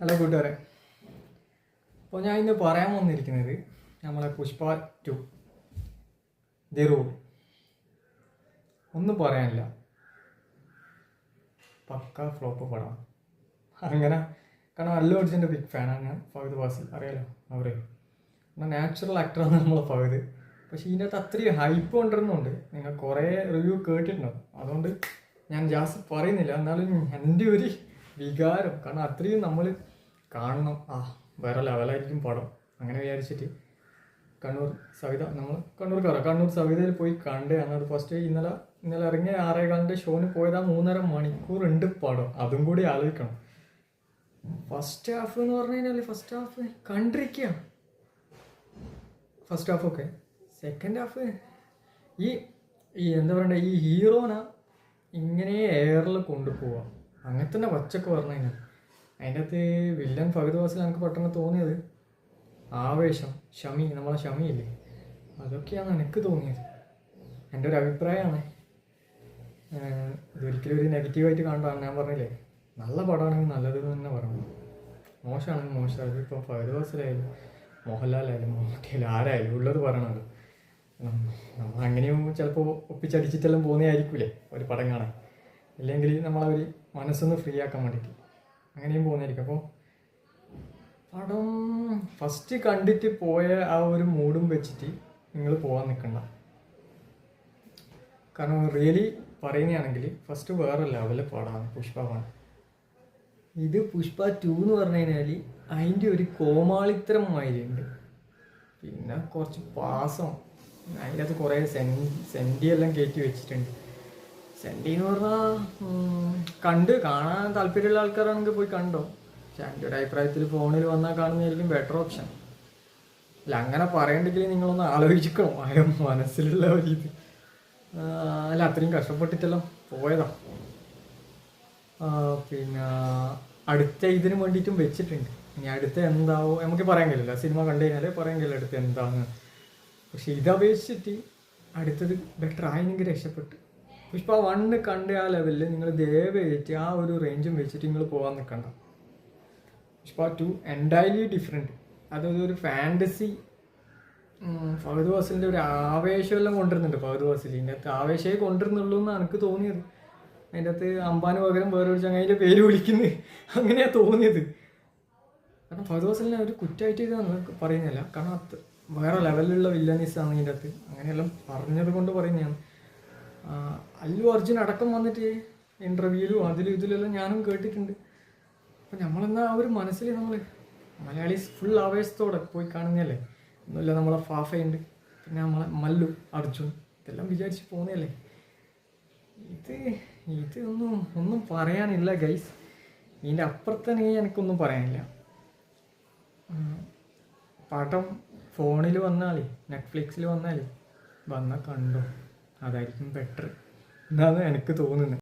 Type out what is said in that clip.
Hello കൂട്ടുകാരെ, അപ്പോൾ ഞാൻ ഇന്ന് പറയാൻ വന്നിരിക്കുന്നത് നമ്മളെ പുഷ്പ 2 ദി റൂൾ. ഒന്നും പറയാനില്ല, പക്ക ഫ്ലോപ്പ് പടം. അങ്ങനെ കാരണം അല്ലു അർജുൻ്റെ ബിഗ് ഫാനാണ് ഞാൻ. ഫഹദ് ഫാസിൽ അറിയാലോ, അവരെ നാച്ചുറൽ ആക്ടറാണ് നമ്മളെ ഫഹദ്. പക്ഷേ ഇതിനകത്ത് അത്രയും ഹൈപ്പ് കൊണ്ടിരുന്നുണ്ട്. നിങ്ങൾ കുറേ റിവ്യൂ കേട്ടിട്ടുണ്ടാവും, അതുകൊണ്ട് ഞാൻ ജാസ്തി പറയുന്നില്ല. എന്നാലും എൻ്റെ ഒരു വികാരം, കാരണം അത്രയും നമ്മൾ കാണണം, വേറെ ലെവലായിരിക്കും പടം. അങ്ങനെ വിചാരിച്ചിട്ട് കണ്ണൂർ സവിതയിൽ പോയി കണ്ട്. അത് ഫസ്റ്റ് ഇന്നലെ ഇറങ്ങിയ 6:15 ഷോന് പോയതാ. 3.5 മണിക്കൂർ ഉണ്ട് പടം. അതും കൂടി ആലോചിക്കണം. ഫസ്റ്റ് ഹാഫ് എന്ന് പറഞ്ഞു കഴിഞ്ഞാൽ ഫസ്റ്റ് ഹാഫ് കണ്ടിരിക്കുക. ഫസ്റ്റ് ഹാഫ് ഒക്കെ സെക്കൻഡ് ഹാഫ് ഈ എന്താ പറയണ്ടേ, ഈ ഹീറോനെ ഇങ്ങനെ എയറിൽ കൊണ്ടുപോവാം. അങ്ങനെ തന്നെ വച്ചൊക്കെ പറഞ്ഞു കഴിഞ്ഞാൽ അതിൻ്റെ അകത്ത് വില്ലൻ ഫഹദ് ഫാസിൽ എനിക്ക് പെട്ടെന്ന് തോന്നിയത് ആവേശം, നമ്മളെ ഷമിയില്ലേ, അതൊക്കെയാണ് എനിക്ക് തോന്നിയത്. എൻ്റെ ഒരു അഭിപ്രായമാണ്. ഇതൊരിക്കലും ഒരു നെഗറ്റീവായിട്ട് കണ്ടാണ്. ഞാൻ പറഞ്ഞില്ലേ, നല്ല പടമാണെങ്കിൽ നല്ലത് തന്നെ പറഞ്ഞു, മോശമാണെങ്കിൽ മോശം. അതിപ്പോൾ ഫഹദ് ഫാസിലായാലും മോഹൻലാലായാലും മമ്മൂട്ടിയായാലും ആരായാലും ഉള്ളത് പറയണമല്ലോ. നമ്മൾ അങ്ങനെയും ചിലപ്പോൾ ഒപ്പിച്ചടിച്ചിട്ടെല്ലാം പോകുന്നതായിരിക്കൂലേ ഒരു പടം കാണാൻ. ഇല്ലെങ്കിൽ നമ്മളവർ മനസ്സൊന്ന് ഫ്രീ ആക്കാൻ വേണ്ടിയിട്ട് അങ്ങനെയും പോകുന്നതായിരിക്കും. അപ്പോൾ പടം ഫസ്റ്റ് കണ്ടിട്ട് പോയ ആ ഒരു മൂഡും വെച്ചിട്ട് നിങ്ങൾ പോകാൻ നിൽക്കണ്ട. കാരണം റിയലി പറയുകയാണെങ്കിൽ ഫസ്റ്റ് വേറെ ലെവലിൽ പടമാണ് പുഷ്പ 1. ഇത് പുഷ്പ 2 എന്ന് പറഞ്ഞു കഴിഞ്ഞാൽ അതിൻ്റെ ഒരു കോമാളിത്തരം മാതിരിയുണ്ട്. പിന്നെ കുറച്ച് പാസം, അതിൻ്റെ അകത്ത് കുറേ സെൻറ്റിയെല്ലാം കയറ്റി വെച്ചിട്ടുണ്ട്. സെൻറ്റി എന്ന് പറഞ്ഞാൽ കാണാൻ താല്പര്യമുള്ള ആൾക്കാരാണെങ്കിൽ പോയി കണ്ടോ. പക്ഷെ എൻ്റെ ഒരു അഭിപ്രായത്തിൽ ഫോണിൽ വന്നാൽ കാണുന്നതായിരിക്കും ബെറ്റർ ഓപ്ഷൻ. അല്ല, അങ്ങനെ പറയണ്ടെങ്കിൽ നിങ്ങളൊന്ന് ആലോചിക്കണം. ആയ മനസ്സിലുള്ള ഒരു ഇത് അല്ല, അത്രയും കഷ്ടപ്പെട്ടിട്ടെല്ലാം പോയതാ. പിന്നെ അടുത്ത ഇതിന് വേണ്ടിയിട്ടും വെച്ചിട്ടുണ്ട്. ഇനി അടുത്ത എന്താവോ നമുക്ക് പറയാൻ കഴിയില്ല. സിനിമ കണ്ടു കഴിഞ്ഞാൽ പറയാൻ കഴിയില്ല അടുത്ത എന്താന്ന്. പക്ഷെ ഇതപേക്ഷിച്ചിട്ട് അടുത്തത് ബെറ്റർ ആയെങ്കിൽ രക്ഷപ്പെട്ടു. പുഷ്പ 1 കണ്ട ആ ലെവലിൽ നിങ്ങൾ ദയവായിട്ട് ആ ഒരു റേഞ്ചും വെച്ചിട്ട് നിങ്ങൾ പോകാൻ നിൽക്കണ്ട. Pushpa 2 entirely different. അതായത് ഒരു ഫാൻറ്റസി. ഫഹദ് ഫാസിലിൻ്റെ ഒരു ആവേശമെല്ലാം കൊണ്ടുവരുന്നുണ്ട്. ഫഹദ് ഫാസിൽ ഇതിൻ്റെ അകത്ത് ആവേശമേ കൊണ്ടുവരുന്നുള്ളൂ എന്നാണ് എനിക്ക് തോന്നിയത്. അതിൻ്റെ അകത്ത് അമ്പാന് പകരം വേറൊരു ചങ്ങായിൻ്റെ പേര് വിളിക്കുന്നത് അങ്ങനെയാണ് തോന്നിയത്. കാരണം ഫഹദ് ഫാസിലിനെ ഒരു കുറ്റമായിട്ട് ഇതാന്ന് പറയുന്നില്ല, കാരണം വേറെ ലെവലിലുള്ള വില്ലനീസാണ് ഇതിൻ്റെ അകത്ത്. അങ്ങനെയെല്ലാം പറഞ്ഞത് കൊണ്ട് പറയുന്നതാണ്. അല്ലു അർജുൻ അടക്കം വന്നിട്ട് ഇൻ്റർവ്യൂവിലും അതിലും ഇതിലെല്ലാം ഞാനും കേട്ടിട്ടുണ്ട്. അപ്പം നമ്മളെന്നാൽ ആ ഒരു മനസ്സിൽ നമ്മൾ മലയാളീസ് ഫുൾ ആവേശത്തോടെ പോയി കാണുന്നതല്ലേ. ഒന്നുമില്ല, നമ്മളെ ഫാഫയുണ്ട്, പിന്നെ നമ്മളെ മല്ലു അർജുൻ, ഇതെല്ലാം വിചാരിച്ച് പോകുന്നതല്ലേ. ഒന്നും പറയാനില്ല ഗൈസ്. ഇതിൻ്റെ അപ്പുറത്തന്നെ എനിക്കൊന്നും പറയാനില്ല. പടം ഫോണിൽ വന്നാലേ, നെറ്റ്ഫ്ലിക്സിൽ വന്നാൽ കണ്ടോ, അതായിരിക്കും ബെറ്റർ എന്നാണ് എനിക്ക് തോന്നുന്നത്.